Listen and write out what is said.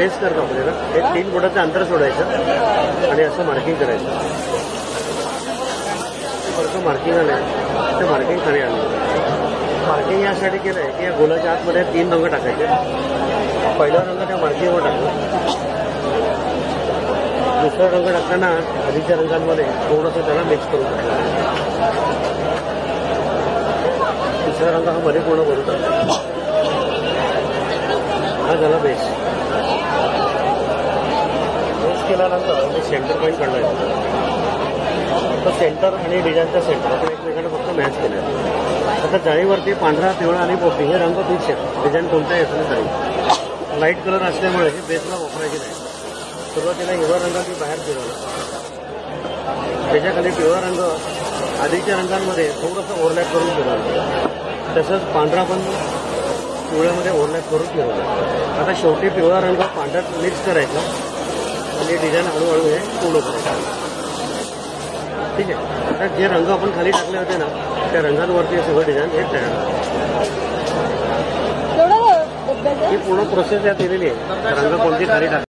Base करतो आपल्याला एक 3 फुटाचं अंतर सोडायचं आणि असं मार्किंग करायचं. वरचं मार्किंग आलं ते मार्किंग खाली आलं. मार्किंग यासाठी केलं आहे की या गोलाच्या आतमध्ये 3 रंग टाकायचे. पहिला रंग त्या मार्किंगवर टाकला. दुसरा रंग टाकताना आधीच्या रंगांमध्ये थोडंसं त्याला मिक्स करून टाकलं. तिसरा रंग हा मध्ये पूर्ण भरून टाकला. हा झाला बेस. बेस केल्यानंतर मी सेंटर पॉईंट काढलाय. तर सेंटर आणि डिझाईनचा सेंटर आपण एकमेकांना फक्त मॅच केलं. आता जाळीवरती पांढरा, पिवळा आणि पोपटी हे रंग फिक्स आहेत. डिझाईन कोणताही असलं तरी लाईट कलर असल्यामुळे हे बेसला वापरायचे नाही. सुरुवातीला हिरवा रंग मी बाहेर फिरवला. त्याच्याखाली पिवळा रंग आधीच्या रंगांमध्ये थोडंसं ओव्हरलॅप करून फिरवलं. तसंच पांढरा पण पिवळ्यामध्ये ओव्हरलॅप करून फिरवलं. आता शेवटी पिवळा रंग पांढऱ्यात मिक्स करायचा आणि डिझाईन हळूहळू हे पूर्ण करायचं. ठीक आहे. आता जे रंग आपण खाली टाकले होते ना त्या रंगांवरती हे सगळं डिझाईन हे तयार. ही पूर्ण प्रोसेस यात दिलेली आहे. रंग कोणती खाली टाक